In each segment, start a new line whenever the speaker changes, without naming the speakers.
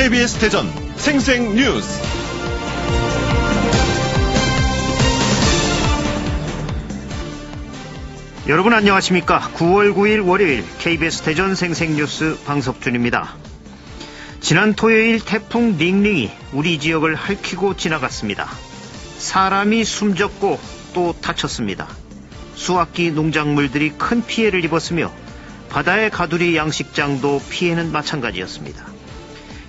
KBS 대전 생생뉴스.
여러분 안녕하십니까? 9월 9일 월요일 KBS 대전 생생뉴스 방석준입니다. 지난 토요일 태풍 링링이 우리 지역을 핥히고 지나갔습니다. 사람이 숨졌고 또 다쳤습니다. 수확기 농작물들이 큰 피해를 입었으며 바다의 가두리 양식장도 피해는 마찬가지였습니다.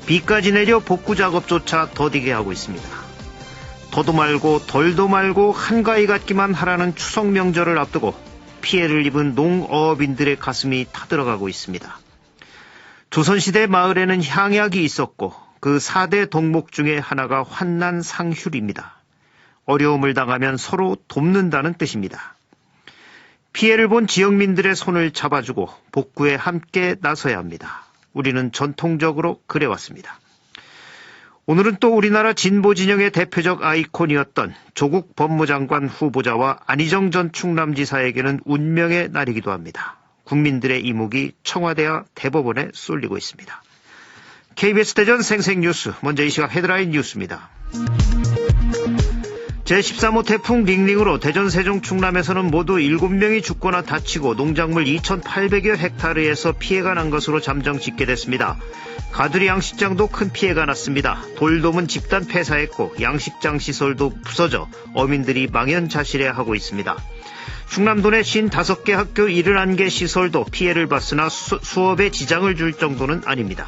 비까지 내려 복구 작업조차 더디게 하고 있습니다. 더도 말고 덜도 말고 한가위 같기만 하라는 추석 명절을 앞두고 피해를 입은 농어업인들의 가슴이 타들어가고 있습니다. 조선시대 마을에는 향약이 있었고 그 4대 덕목 중에 하나가 환난상휴입니다. 어려움을 당하면 서로 돕는다는 뜻입니다. 피해를 본 지역민들의 손을 잡아주고 복구에 함께 나서야 합니다. 우리는 전통적으로 그래왔습니다. 오늘은 또 우리나라 진보 진영의 대표적 아이콘이었던 조국 법무장관 후보자와 안희정 전 충남지사에게는 운명의 날이기도 합니다. 국민들의 이목이 청와대와 대법원에 쏠리고 있습니다. KBS 대전 생생뉴스, 먼저 이 시각 헤드라인 뉴스입니다. 제13호 태풍 링링으로 대전, 세종, 충남에서는 모두 7명이 죽거나 다치고 농작물 2,800여 헥타르에서 피해가 난 것으로 잠정 집계됐습니다. 가두리 양식장도 큰 피해가 났습니다. 돌돔은 집단 폐사했고 양식장 시설도 부서져 어민들이 망연자실해하고 있습니다. 충남도 내 55개 학교 71개 시설도 피해를 봤으나 수업에 지장을 줄 정도는 아닙니다.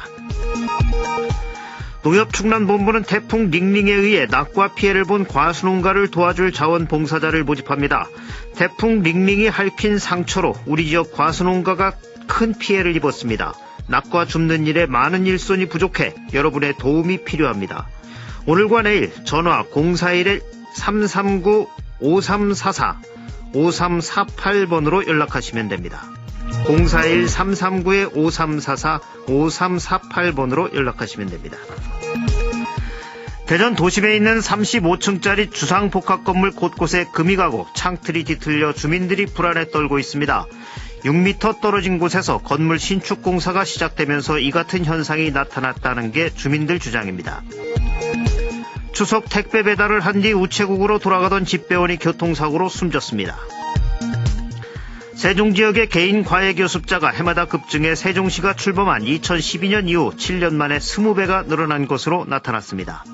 농협충남본부는 태풍 링링에 의해 낙과 피해를 본 과수농가를 도와줄 자원봉사자를 모집합니다. 태풍 링링이 핥힌 상처로 우리 지역 과수농가가 큰 피해를 입었습니다. 낙과 줍는 일에 많은 일손이 부족해 여러분의 도움이 필요합니다. 오늘과 내일 전화 041-339-5344, 5348번으로 연락하시면 됩니다. 041-339-5344, 5348번으로 연락하시면 됩니다. 대전 도심에 있는 35층짜리 주상복합 건물 곳곳에 금이 가고 창틀이 뒤틀려 주민들이 불안에 떨고 있습니다. 6m 떨어진 곳에서 건물 신축 공사가 시작되면서 이 같은 현상이 나타났다는 게 주민들 주장입니다. 추석 택배 배달을 한 뒤 우체국으로 돌아가던 집배원이 교통사고로 숨졌습니다. 세종 지역의 개인 과외교습자가 해마다 급증해 세종시가 출범한 2012년 이후 7년 만에 20배가 늘어난 것으로 나타났습니다.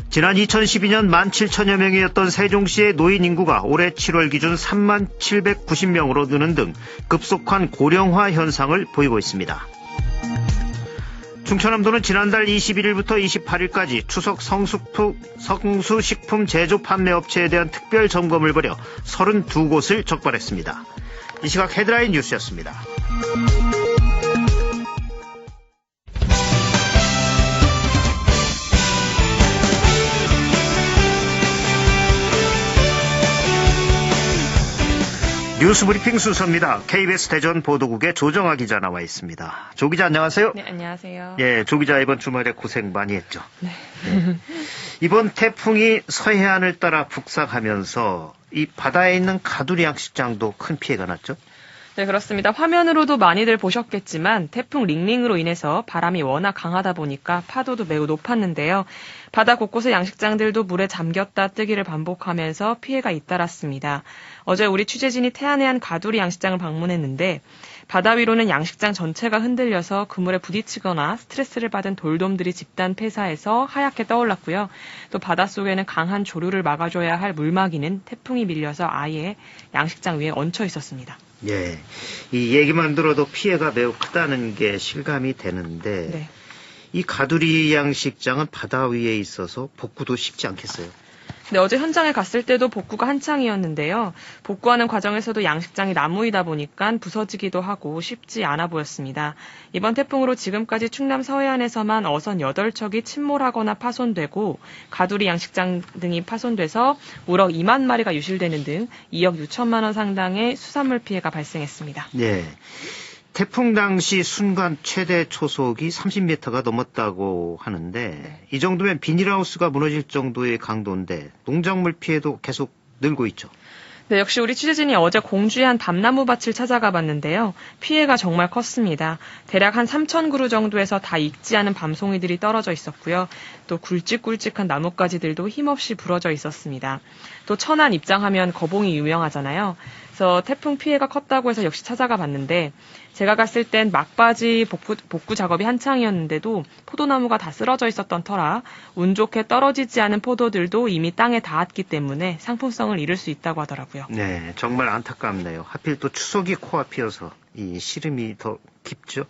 지난 2012년 17,000여 명이었던 세종시의 노인 인구가 올해 7월 기준 37,790명으로 느는 등 급속한 고령화 현상을 보이고 있습니다. 충청남도는 지난달 21일부터 28일까지 추석 성수식품 제조 판매업체에 대한 특별 점검을 벌여 32곳을 적발했습니다. 이 시각 헤드라인 뉴스였습니다. 뉴스브리핑 순서입니다. KBS 대전 보도국의 조정아 기자 나와 있습니다. 조 기자 안녕하세요.
네, 안녕하세요.
예, 조 기자 이번 주말에 고생 많이 했죠.
네.
네. 이번 태풍이 서해안을 따라 북상하면서 이 바다에 있는 가두리 양식장도 큰 피해가 났죠.
네, 그렇습니다. 화면으로도 많이들 보셨겠지만 태풍 링링으로 인해서 바람이 워낙 강하다 보니까 파도도 매우 높았는데요. 바다 곳곳의 양식장들도 물에 잠겼다 뜨기를 반복하면서 피해가 잇따랐습니다. 어제 우리 취재진이 태안해안 가두리 양식장을 방문했는데 바다 위로는 양식장 전체가 흔들려서 그물에 부딪히거나 스트레스를 받은 돌돔들이 집단 폐사해서 하얗게 떠올랐고요. 또 바닷속에는 강한 조류를 막아줘야 할 물막이는 태풍이 밀려서 아예 양식장 위에 얹혀 있었습니다.
예, 이 얘기만 들어도 피해가 매우 크다는 게 실감이 되는데
네.
이 가두리 양식장은 바다 위에 있어서 복구도 쉽지 않겠어요?
네, 어제 현장에 갔을 때도 복구가 한창이었는데요. 복구하는 과정에서도 양식장이 나무이다 보니까 부서지기도 하고 쉽지 않아 보였습니다. 이번 태풍으로 지금까지 충남 서해안에서만 어선 8척이 침몰하거나 파손되고 가두리 양식장 등이 파손돼서 우럭 2만 마리가 유실되는 등 2억 6천만 원 상당의 수산물 피해가 발생했습니다.
네. 태풍 당시 순간 최대 초속이 30m가 넘었다고 하는데
네.
이 정도면 비닐하우스가 무너질 정도의 강도인데 농작물 피해도 계속 늘고 있죠.
네, 역시 우리 취재진이 어제 공주의 한 밤나무밭을 찾아가 봤는데요. 피해가 정말 컸습니다. 대략 한 3,000그루 정도에서 다 익지 않은 밤송이들이 떨어져 있었고요. 또 굵직굵직한 나뭇가지들도 힘없이 부러져 있었습니다. 또 천안 입장하면 거봉이 유명하잖아요. 그래서 태풍 피해가 컸다고 해서 역시 찾아가 봤는데 제가 갔을 땐 막바지 복구 작업이 한창이었는데도 포도나무가 다 쓰러져 있었던 터라 운 좋게 떨어지지 않은 포도들도 이미 땅에 닿았기 때문에 상품성을 잃을 수 있다고 하더라고요.
네, 정말 안타깝네요. 하필 또 추석이 코앞이어서 이 시름이 더 깊죠?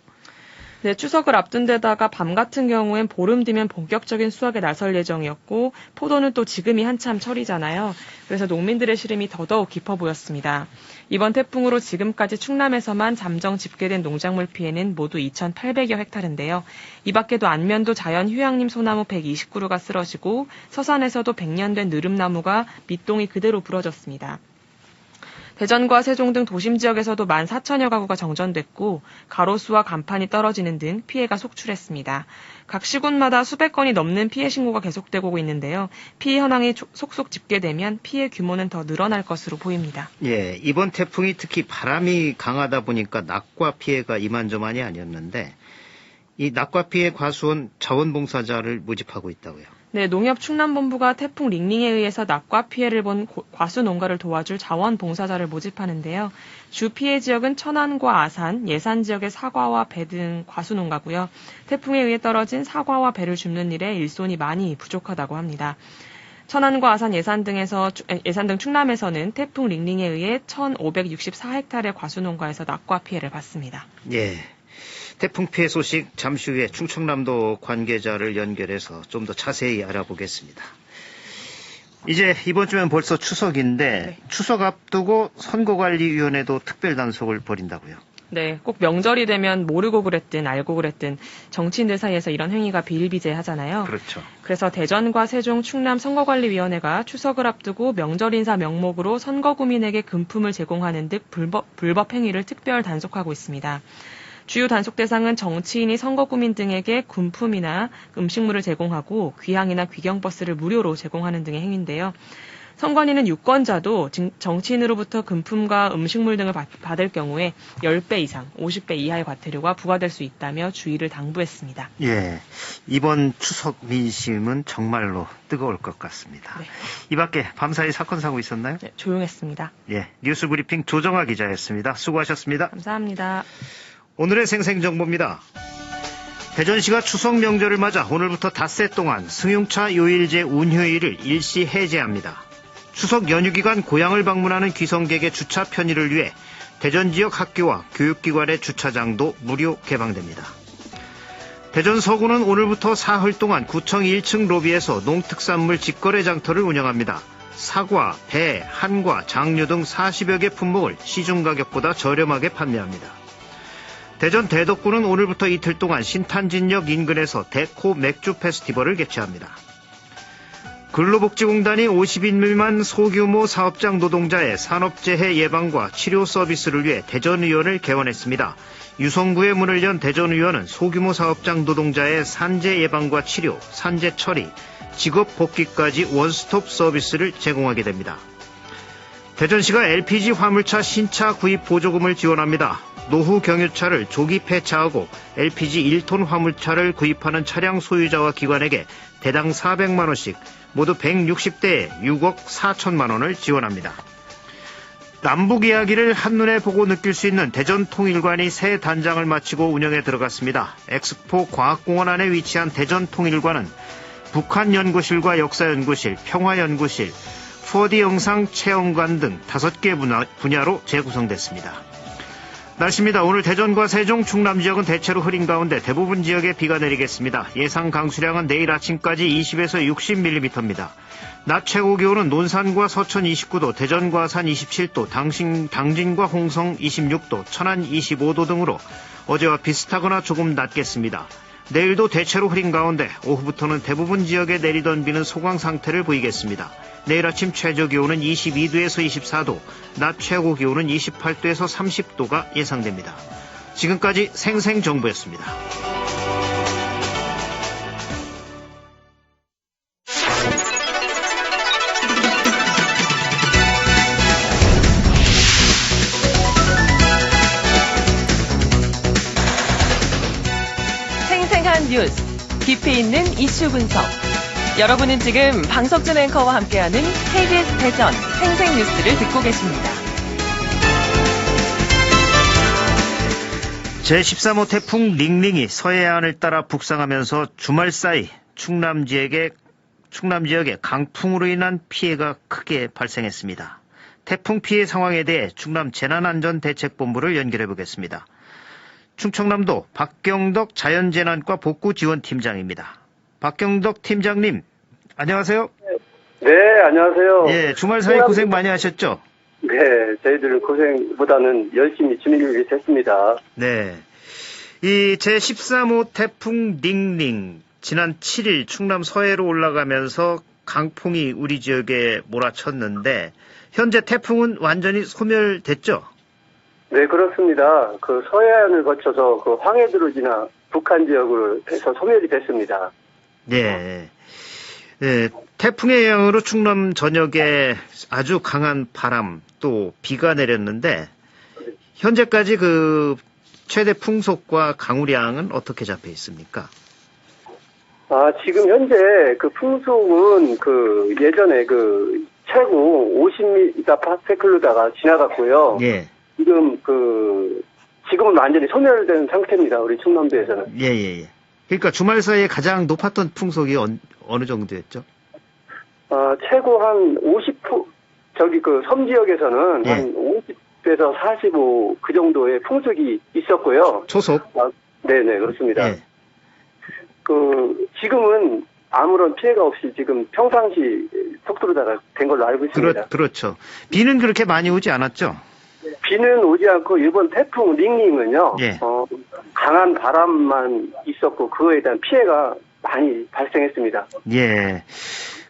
네, 추석을 앞둔 데다가 밤 같은 경우엔 보름 뒤면 본격적인 수확에 나설 예정이었고 포도는 또 지금이 한참 철이잖아요. 그래서 농민들의 시름이 더더욱 깊어 보였습니다. 이번 태풍으로 지금까지 충남에서만 잠정 집계된 농작물 피해는 모두 2,800여 헥타르인데요. 이 밖에도 안면도 자연 휴양림 소나무 120그루가 쓰러지고 서산에서도 100년 된 느릅나무가 밑동이 그대로 부러졌습니다. 대전과 세종 등 도심 지역에서도 14,000여 가구가 정전됐고 가로수와 간판이 떨어지는 등 피해가 속출했습니다. 각 시군마다 수백 건이 넘는 피해 신고가 계속되고 있는데요. 피해 현황이 속속 집계되면 피해 규모는 더 늘어날 것으로 보입니다.
예, 이번 태풍이 특히 바람이 강하다 보니까 낙과 피해가 이만저만이 아니었는데 이 낙과 피해 과수원 자원봉사자를 모집하고 있다고요.
네, 농협충남본부가 태풍 링링에 의해서 낙과 피해를 본 과수 농가를 도와줄 자원봉사자를 모집하는데요. 주 피해 지역은 천안과 아산, 예산 지역의 사과와 배 등 과수 농가고요. 태풍에 의해 떨어진 사과와 배를 줍는 일에 일손이 많이 부족하다고 합니다. 천안과 아산, 예산 등 충남에서는 태풍 링링에 의해 1,564헥타르의 과수 농가에서 낙과 피해를 봤습니다.
예. 태풍 피해 소식 잠시 후에 충청남도 관계자를 연결해서 좀 더 자세히 알아보겠습니다. 이제 이번 주면 벌써 추석인데
네.
추석 앞두고 선거관리위원회도 특별단속을 벌인다고요?
네, 꼭 명절이 되면 모르고 그랬든 알고 그랬든 정치인들 사이에서 이런 행위가 비일비재하잖아요.
그렇죠.
그래서 대전과 세종, 충남 선거관리위원회가 추석을 앞두고 명절 인사 명목으로 선거구민에게 금품을 제공하는 등 불법 행위를 특별 단속하고 있습니다. 주요 단속 대상은 정치인이 선거구민 등에게 군품이나 음식물을 제공하고 귀향이나 귀경버스를 무료로 제공하는 등의 행위인데요. 선관위는 유권자도 정치인으로부터 금품과 음식물 등을 받을 경우에 10배 이상, 50배 이하의 과태료가 부과될 수 있다며 주의를 당부했습니다.
예, 이번 추석 민심은 정말로 뜨거울 것 같습니다.
네.
이 밖에 밤사이 사건 사고 있었나요?
네, 조용했습니다.
예, 뉴스 브리핑 조정아 기자였습니다. 수고하셨습니다.
감사합니다.
오늘의 생생정보입니다. 대전시가 추석 명절을 맞아 오늘부터 닷새 동안 승용차 요일제 운휴일을 일시 해제합니다. 추석 연휴 기간 고향을 방문하는 귀성객의 주차 편의를 위해 대전 지역 학교와 교육기관의 주차장도 무료 개방됩니다. 대전 서구는 오늘부터 사흘 동안 구청 1층 로비에서 농특산물 직거래 장터를 운영합니다. 사과, 배, 한과, 장류 등 40여 개 품목을 시중 가격보다 저렴하게 판매합니다. 대전 대덕구는 오늘부터 이틀 동안 신탄진역 인근에서 대코 맥주 페스티벌을 개최합니다. 근로복지공단이 50인 미만 소규모 사업장 노동자의 산업재해 예방과 치료 서비스를 위해 대전의원을 개원했습니다. 유성구에 문을 연 대전의원은 소규모 사업장 노동자의 산재 예방과 치료, 산재 처리, 직업 복귀까지 원스톱 서비스를 제공하게 됩니다. 대전시가 LPG 화물차 신차 구입 보조금을 지원합니다. 노후 경유차를 조기 폐차하고 LPG 1톤 화물차를 구입하는 차량 소유자와 기관에게 대당 400만 원씩 모두 160대에 6억 4천만 원을 지원합니다. 남북 이야기를 한눈에 보고 느낄 수 있는 대전통일관이 새 단장을 마치고 운영에 들어갔습니다. 엑스포 과학공원 안에 위치한 대전통일관은 북한연구실과 역사연구실, 평화연구실, 4D 영상 체험관 등 5개 분야로 재구성됐습니다. 날씨입니다. 오늘 대전과 세종, 충남 지역은 대체로 흐린 가운데 대부분 지역에 비가 내리겠습니다. 예상 강수량은 내일 아침까지 20에서 60mm입니다. 낮 최고 기온은 논산과 서천 29도, 대전과 아산 27도, 당진과 홍성 26도, 천안 25도 등으로 어제와 비슷하거나 조금 낮겠습니다. 내일도 대체로 흐린 가운데 오후부터는 대부분 지역에 내리던 비는 소강 상태를 보이겠습니다. 내일 아침 최저 기온은 22도에서 24도, 낮 최고 기온은 28도에서 30도가 예상됩니다. 지금까지 생생정보였습니다.
뉴스, 깊이 있는 이슈 분석. 여러분은 지금 방석준 앵커와 함께하는 KBS 대전 생생뉴스를 듣고 계십니다.
제13호 태풍 링링이 서해안을 따라 북상하면서 주말 사이 충남 지역에 강풍으로 인한 피해가 크게 발생했습니다. 태풍 피해 상황에 대해 충남 재난안전대책본부를 연결해 보겠습니다. 충청남도 박경덕 자연재난과 복구지원팀장입니다. 박경덕 팀장님, 안녕하세요.
네, 안녕하세요.
예, 주말 사이 고생 많이 하셨죠?
네, 저희들은 고생보다는 열심히 주민을 위해서 했습니다.
네. 이 제13호 태풍 링링, 지난 7일 충남 서해로 올라가면서 강풍이 우리 지역에 몰아쳤는데, 현재 태풍은 완전히 소멸됐죠? 네,
그렇습니다. 그 서해안을 거쳐서 그 황해도로 지나 북한 지역으로 해서 소멸이 됐습니다.
네. 네, 태풍의 영향으로 충남 전역에 아주 강한 바람 또 비가 내렸는데 현재까지 그 최대 풍속과 강우량은 어떻게 잡혀 있습니까?
지금 현재 그 풍속은 그 예전에 그 최고 50m/s다가 지나갔고요.
예.
지금은 완전히 소멸된 상태입니다. 우리 충남도에서는.
예. 그러니까 주말 사이에 가장 높았던 풍속이 어느 정도였죠?
최고 한 50, 섬 지역에서는
예.
한 50에서 45 그 정도의 풍속이 있었고요.
초속?
네네, 그렇습니다.
예.
지금은 아무런 피해가 없이 지금 평상시 속도로다가 된 걸로 알고 있습니다.
그렇죠. 비는 그렇게 많이 오지 않았죠?
비는 오지 않고 이번 태풍 링링은요,
예.
강한 바람만 있었고 그거에 대한 피해가 많이 발생했습니다.
예.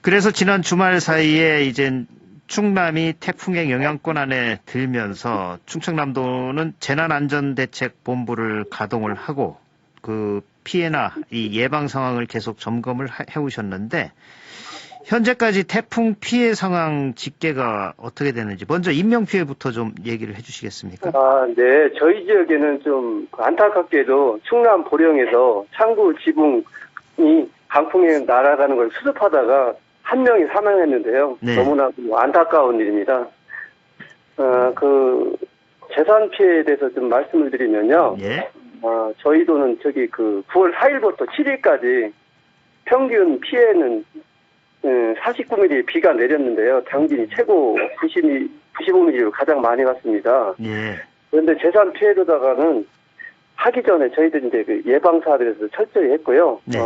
그래서 지난 주말 사이에 이젠 충남이 태풍의 영향권 안에 들면서 충청남도는 재난안전대책본부를 가동을 하고 그 피해나 이 예방 상황을 계속 점검을 해오셨는데 현재까지 태풍 피해 상황 집계가 어떻게 되는지 먼저 인명피해부터 좀 얘기를 해주시겠습니까?
네. 저희 지역에는 좀 안타깝게도 충남 보령에서 창구 지붕이 강풍에 날아가는 걸 수습하다가 한 명이 사망했는데요.
네.
너무나 안타까운 일입니다. 재산 피해에 대해서 좀 말씀을 드리면요.
예.
저희도는 9월 4일부터 7일까지 평균 피해는 49mm 비가 내렸는데요. 당진이 최고 95mm로 가장 많이 왔습니다.
예.
그런데 재산 피해로다가는 하기 전에 저희들이 이제 그 예방 사업에 대해서 철저히 했고요.
네.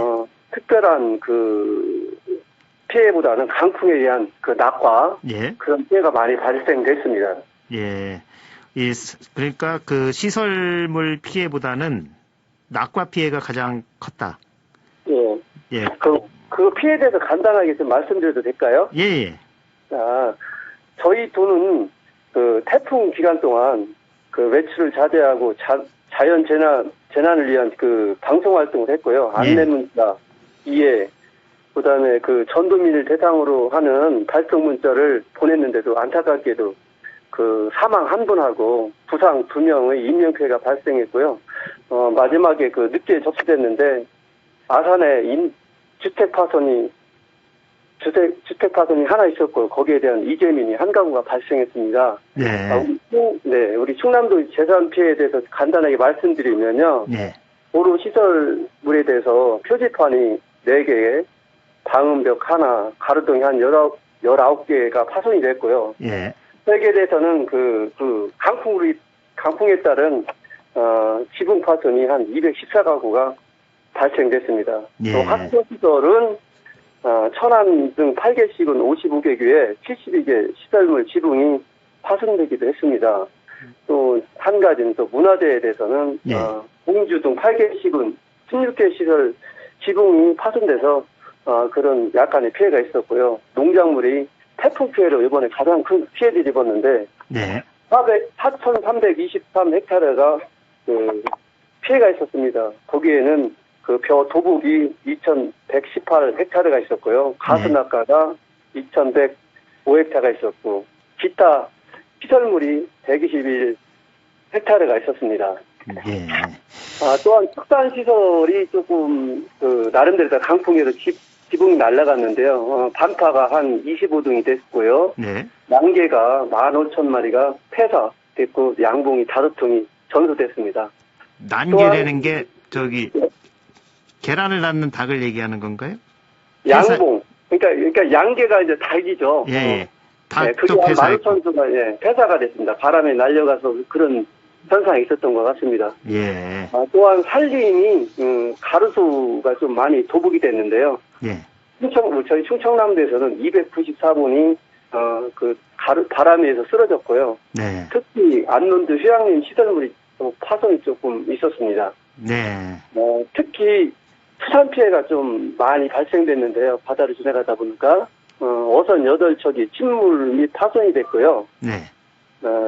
특별한 피해보다는 강풍에 의한 낙과
예.
그런 피해가 많이 발생됐습니다.
예. 그러니까 그 시설물 피해보다는 낙과 피해가 가장 컸다.
예.
예.
그 피해에 대해서 간단하게 좀 말씀드려도 될까요?
예.
저희 도는 태풍 기간 동안 외출을 자제하고 자연 재난을 위한 방송 활동을 했고요. 안내 문자, 이해, 그다음에 전도민을 대상으로 하는 발송 문자를 보냈는데도 안타깝게도 사망 1분하고 부상 2명의 인명피해가 발생했고요. 마지막에 늦게 접수됐는데 아산에 주택 파손이 하나 있었고 거기에 대한 이재민이 한 가구가 발생했습니다.
네.
우리 충남도 재산 피해에 대해서 간단하게 말씀드리면요.
네.
도로 시설물에 대해서 표지판이 4개, 방음벽 하나, 가로등이 한 19개가 파손이 됐고요.
예.
3개에 대해서는 강풍에 따른 지붕 파손이 한 214가구가 발생됐습니다.
예.
또 학교시설은 천안 등 8개씩은 55개교에 72개 시설물 지붕이 파손되기도 했습니다. 또 한 가지는 또 문화재에 대해서는
예.
공주 등 8개씩은 16개 시설 지붕이 파손돼서 그런 약간의 피해가 있었고요. 농작물이 태풍 피해로 이번에 가장 큰 피해를 입었는데
네.
4,323헥타르가 피해가 있었습니다. 거기에는 벼 도복이 2,118헥타르가 있었고요. 가수낙가가 2,105헥타르가 있었고 기타 시설물이 121헥타르가 있었습니다.
예.
또한 축산 시설이 조금 나름대로 다 강풍에서 지붕이 날아갔는데요. 반파가 한 25등이 됐고요.
네.
양계가 15,000마리가 폐사됐고 양봉이 5통이 전소됐습니다.
난계라는 게 계란을 낳는 닭을 얘기하는 건가요?
양봉. 그러니까 양계가 이제 닭이죠.
예.
그게
닭도
한
폐사했고.
15,000수가 폐사가 됐습니다. 바람에 날려가서 그런 현상이 있었던 것 같습니다.
예.
또한 산림이 가루수가 좀 많이 도복이 됐는데요.
예.
저희 충청남도에서는 294분이 바람에서 쓰러졌고요.
네.
특히 안론도 휴양림 시설물이 파손이 조금 있었습니다.
네.
특히 수산 피해가 좀 많이 발생됐는데요. 바다를 지나가다 보니까 어선 8척이 침몰 및 파손이 됐고요.
네.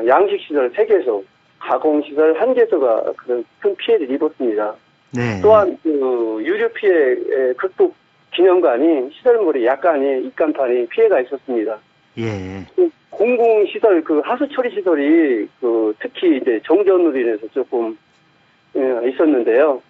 양식시설 3개소, 가공시설 1개소가 그런 큰 피해를 입었습니다.
네.
또한 유류 피해 극복 기념관이 시설물이 약간의 입간판이 피해가 있었습니다.
예.
공공시설 하수 처리 시설이 특히 이제 정전으로 인해서 조금 있었는데요.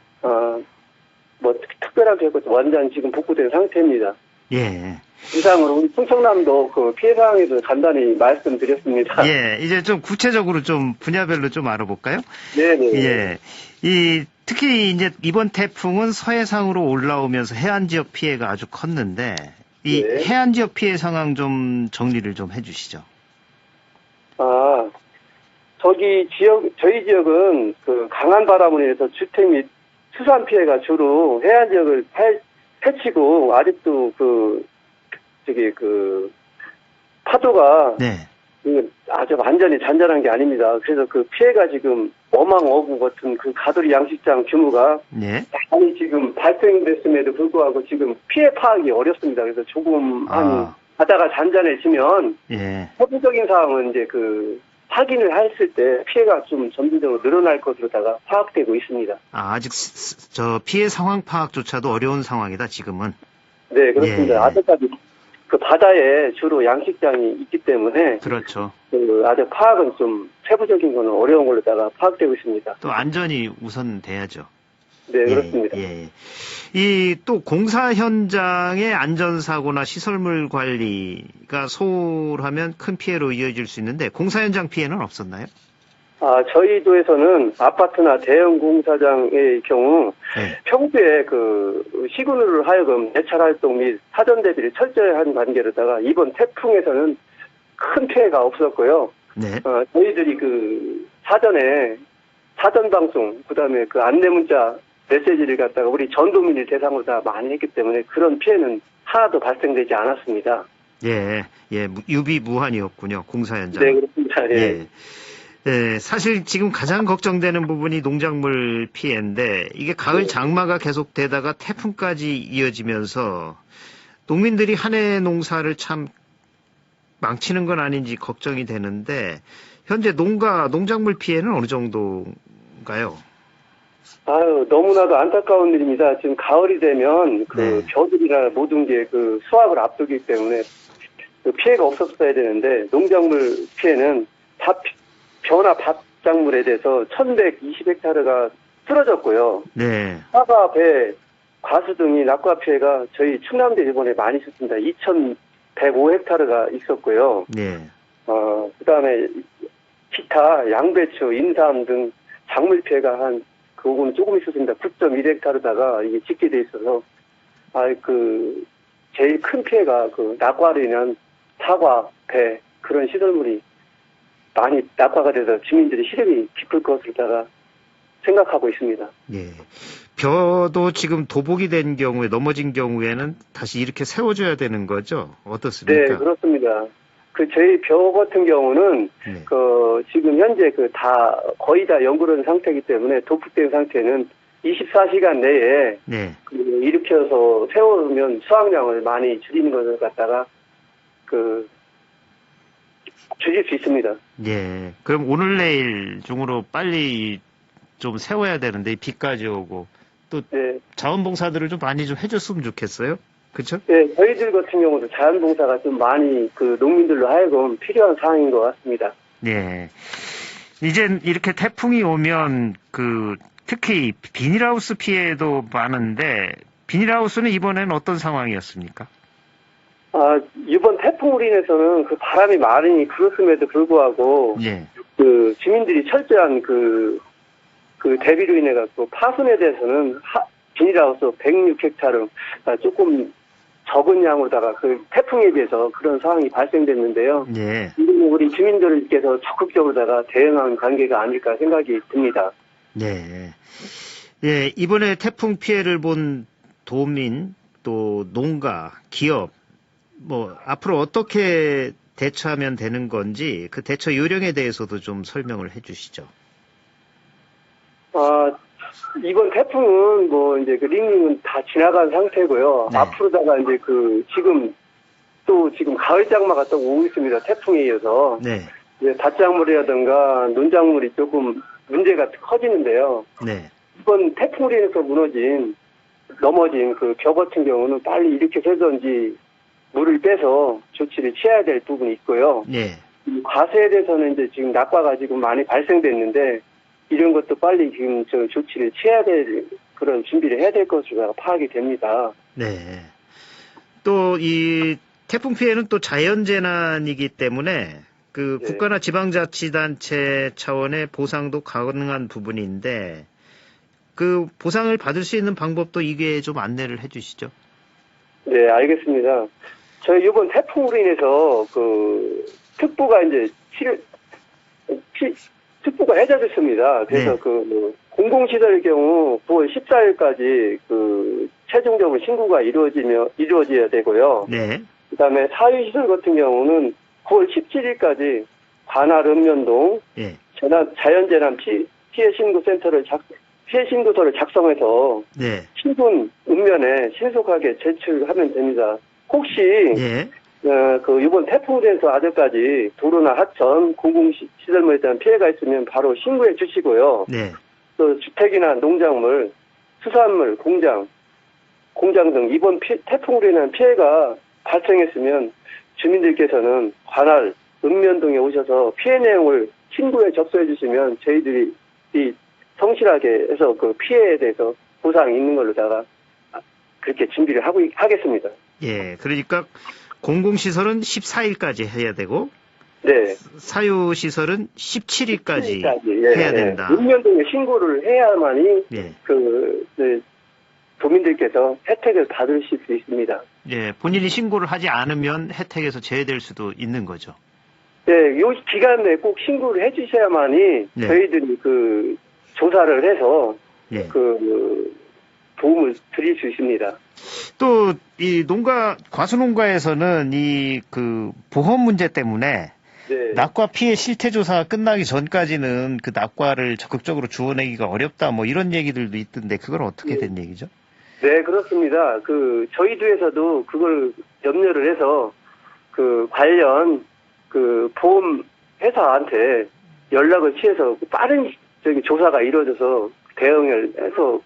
특별한 계획은 완전 지금 복구된 상태입니다.
예.
이상으로 우리 충청남도 피해 상황에 대해서 간단히 말씀드렸습니다.
예. 이제 좀 구체적으로 좀 분야별로 좀 알아볼까요?
네네.
예. 특히 이제 이번 태풍은 서해상으로 올라오면서 해안 지역 피해가 아주 컸는데
네.
해안 지역 피해 상황 좀 정리를 좀 해주시죠.
저희 지역은 강한 바람으로 인해서 주택 및 수산 피해가 주로 해안 지역을 해치고 아직도 파도가
네.
아주 완전히 잔잔한 게 아닙니다. 그래서 피해가 지금 어망어구 같은 가돌이 양식장 규모가
네.
많이 지금 발생됐음에도 불구하고 지금 피해 파악이 어렵습니다. 그래서 조금 바다가 잔잔해지면
예.
세부적인 상황은 이제 확인을 했을 때 피해가 좀 점진적으로 늘어날 것으로다가 파악되고 있습니다.
아직 피해 상황 파악조차도 어려운 상황이다 지금은.
네, 그렇습니다.
예.
아직까지 바다에 주로 양식장이 있기 때문에
그렇죠.
아직 파악은 좀 세부적인 거는 어려운 걸로다가 파악되고 있습니다.
또 안전이 우선 돼야죠.
네, 그렇습니다.
예. 또 공사 현장의 안전사고나 시설물 관리가 소홀하면 큰 피해로 이어질 수 있는데 공사 현장 피해는 없었나요?
저희 도에서는 아파트나 대형 공사장의 경우
네.
평소에 시군으로 하여금 예찰 활동 및 사전 대비를 철저히 한 관계로다가 이번 태풍에서는 큰 피해가 없었고요.
네.
저희들이 사전에 사전 방송, 그다음에 안내 문자 메시지를 갖다가 우리 전도민을 대상으로 다 많이 했기 때문에 그런 피해는 하나도 발생되지 않았습니다.
예. 유비무환이었군요. 공사 현장.
네, 그렇습니다. 예.
예, 사실 지금 가장 걱정되는 부분이 농작물 피해인데 이게 가을 장마가 계속되다가 태풍까지 이어지면서 농민들이 한 해 농사를 참 망치는 건 아닌지 걱정이 되는데 현재 농작물 피해는 어느 정도인가요?
너무나도 안타까운 일입니다. 지금 가을이 되면 벼들이나 모든 게 수확을 앞두기 때문에 피해가 없었어야 되는데 농작물 피해는 벼나 밭작물에 대해서 1,120헥타르가 쓰러졌고요. 네. 사과, 배, 과수 등이 낙과 피해가 저희 충남도 이번에 많이 있었습니다. 2,105헥타르가 있었고요. 네. 그다음에 기타 양배추, 인삼 등 작물 피해가 그거는 조금 있었습니다. 9.1헥타르다가 이게 짓게 돼 있어서 제일 큰 피해가 낙과로 인한 사과, 배 그런 시설물이 많이 낙화가 돼서 주민들이 시름이 깊을 것으로다가 생각하고 있습니다.
예. 벼도 지금 도복이 된 경우에 넘어진 경우에는 다시 이렇게 세워줘야 되는 거죠? 어떻습니까?
네, 그렇습니다. 저희 벼 같은 경우는 지금 현재 거의 다 연구된 상태이기 때문에 도폭된 상태는 24시간 내에 일으켜서 세우면 수확량을 많이 줄이는 것을 갖다가 줄일 수 있습니다.
예. 그럼 오늘 내일 중으로 빨리 좀 세워야 되는데 비까지 오고 또 자원봉사들을 좀 많이 좀 해줬으면 좋겠어요. 그렇죠?
네, 저희들 같은 경우도 자원봉사가 좀 많이 농민들로 하여금 필요한 상황인 것 같습니다.
네. 이젠 이렇게 태풍이 오면 특히 비닐하우스 피해도 많은데 비닐하우스는 이번에는 어떤 상황이었습니까?
이번 태풍으로 인해서는 그 바람이 많으니 그렇음에도 불구하고
예.
그 주민들이 철저한 그 대비로 인해 갖고 파손에 대해서는 비닐하우스 106헥타르 조금 적은 양으로다가 그 태풍에 비해서 그런 상황이 발생됐는데요.
예.
이건 우리 주민들께서 적극적으로다가 대응한 관계가 아닐까 생각이 듭니다.
네. 예, 이번에 태풍 피해를 본 도민, 또 농가, 기업, 앞으로 어떻게 대처하면 되는 건지 그 대처 요령에 대해서도 좀 설명을 해 주시죠.
이번 태풍은 이제 그 링링은 다 지나간 상태고요.
네.
앞으로다가 이제 지금 가을 장마가 또 오고 있습니다. 태풍에 이어서.
네.
이제 닷작물이라든가 논작물이 조금 문제가 커지는데요.
네.
이번 태풍으로 인해서 넘어진 그 벼 같은 경우는 빨리 일으켜서든지 물을 빼서 조치를 취해야 될 부분이 있고요.
네.
과수에 대해서는 이제 지금 낙과가 지금 많이 발생됐는데 이런 것도 빨리 지금 조치를 취해야 될 그런 준비를 해야 될 것으로 파악이 됩니다.
네. 또 이 태풍 피해는 또 자연재난이기 때문에 그
네.
국가나 지방자치단체 차원의 보상도 가능한 부분인데 그 보상을 받을 수 있는 방법도 이게 좀 안내를 해 주시죠.
네, 알겠습니다. 저희 이번 태풍으로 인해서 특보가 이제 특보가 해제됐습니다. 그래서
네.
공공시설의 경우 9월 14일까지 최종적으로 신고가 이루어져야 되고요.
네.
그 다음에 사유시설 같은 경우는 9월 17일까지 관할 읍면동
예.
자연재난 피해 신고서를 작성해서
네.
신분 읍면에 신속하게 제출하면 됩니다. 혹시
예.
이번 태풍에 대해서 아직까지 도로나 하천, 공공시설물에 대한 피해가 있으면 바로 신고해 주시고요.
네.
또 주택이나 농작물, 수산물, 공장 등 이번 태풍으로 인한 피해가 발생했으면 주민들께서는 관할 읍면동에 오셔서 피해 내용을 신고에 접수해 주시면 저희들이 성실하게 해서 그 피해에 대해서 보상이 있는 걸로다가 그렇게 준비를 하겠습니다.
예. 그러니까 공공시설은 14일까지 해야 되고
네.
사유시설은 17일까지
예,
해야 된다.
읍면동에 신고를 해야만이
예.
도민들께서 혜택을 받으실 수 있습니다.
예. 본인이 신고를 하지 않으면 혜택에서 제외될 수도 있는 거죠.
네, 요 기간 내에 꼭 신고를 해주셔야만이
네.
저희들이 조사를 해서
예.
도움을 드릴 수 있습니다.
또 이 과수농가에서는 보험 문제 때문에
네.
낙과 피해 실태 조사가 끝나기 전까지는 그 낙과를 적극적으로 주워내기가 어렵다 이런 얘기들도 있던데 그건 어떻게 된 얘기죠?
네, 그렇습니다. 저희 도에서도 그걸 염려를 해서 관련 보험 회사한테 연락을 취해서 빠른 조사가 이루어져서 대응을 해서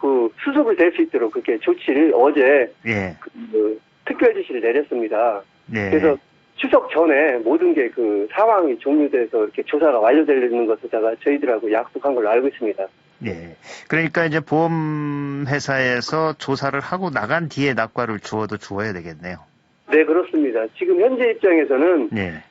수습을 될 수 있도록 그렇게 조치를 어제
예.
특별 지시를 내렸습니다.
네.
그래서 추석 전에 모든 게 상황이 종료돼서 이렇게 조사가 완료되는 것에다가 저희들하고 약속한 걸로 알고 있습니다.
예. 그러니까 이제 보험회사에서 조사를 하고 나간 뒤에 낙과를 주어야 되겠네요.
네, 그렇습니다. 지금 현재 입장에서는
네.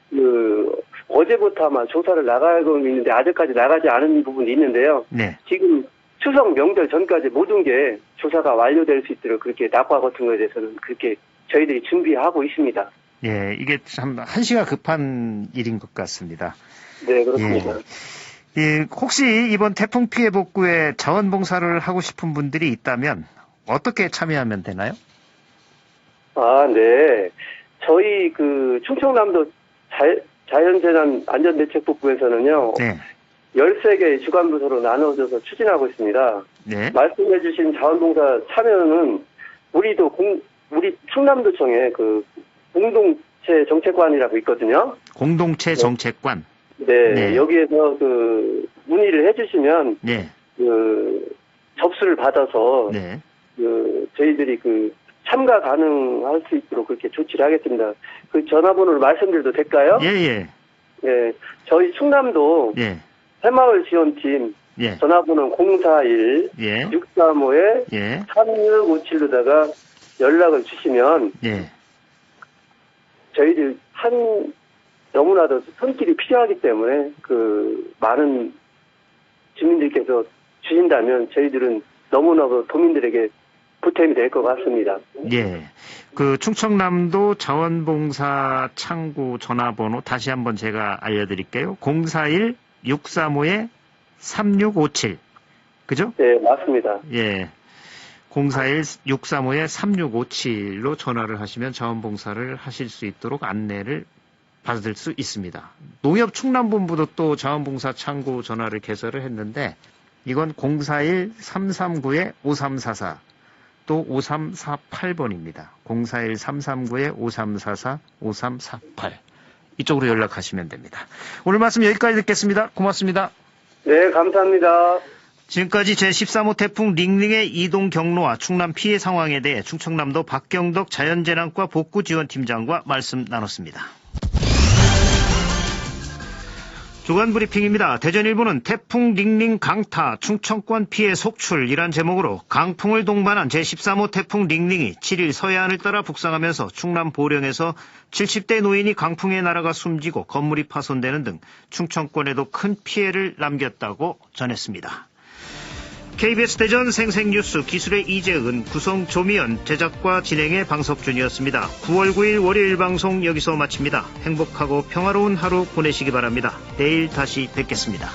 어제부터 아마 조사를 나가고 있는데 아직까지 나가지 않은 부분이 있는데요.
네.
지금 추석 명절 전까지 모든 게 조사가 완료될 수 있도록 그렇게 낙과 같은 거에 대해서는 그렇게 저희들이 준비하고 있습니다.
예, 이게 참 한시가 급한 일인 것 같습니다.
네, 그렇습니다.
예, 혹시 이번 태풍 피해 복구에 자원봉사를 하고 싶은 분들이 있다면 어떻게 참여하면 되나요?
네. 저희 충청남도 자연재난 안전대책본부에서는요.
네.
13개의 주간부서로 나눠져서 추진하고 있습니다.
네.
말씀해주신 자원봉사 참여는 우리 충남도청에 공동체 정책관이라고 있거든요.
공동체 정책관.
네.
네.
여기에서 문의를 해주시면
네.
접수를 받아서
네.
저희들이 참가 가능할 수 있도록 그렇게 조치를 하겠습니다. 전화번호를 말씀드려도 될까요?
예, 예.
네. 저희 충남도
예.
새마을 지원팀
예.
전화번호는 041
예.
635에
예.
3657로다가 연락을 주시면
예.
저희들 너무나도 손길이 필요하기 때문에 많은 주민들께서 주신다면 저희들은 너무나도 도민들에게 보탬이 될 것 같습니다.
예. 충청남도 자원봉사 창구 전화번호 다시 한번 제가 알려드릴게요. 041-635-3657. 그죠?
네, 맞습니다.
예. 041-635-3657로 전화를 하시면 자원봉사를 하실 수 있도록 안내를 받을 수 있습니다. 농협충남본부도 또 자원봉사 창구 전화를 개설을 했는데 이건 041-339-5344 또 5348번입니다. 041-339-5344, 5348 이쪽으로 연락하시면 됩니다. 오늘 말씀 여기까지 듣겠습니다. 고맙습니다.
네, 감사합니다.
지금까지 제13호 태풍 링링의 이동 경로와 충남 피해 상황에 대해 충청남도 박경덕 자연재난과 복구지원팀장과 말씀 나눴습니다. 주간 브리핑입니다. 대전일보는 태풍 링링 강타 충청권 피해 속출이란 제목으로 강풍을 동반한 제13호 태풍 링링이 7일 서해안을 따라 북상하면서 충남 보령에서 70대 노인이 강풍에 날아가 숨지고 건물이 파손되는 등 충청권에도 큰 피해를 남겼다고 전했습니다. KBS 대전 생생뉴스 기술의 이재은, 구성 조미연, 제작과 진행의 방석준이었습니다. 9월 9일 월요일 방송 여기서 마칩니다. 행복하고 평화로운 하루 보내시기 바랍니다. 내일 다시 뵙겠습니다.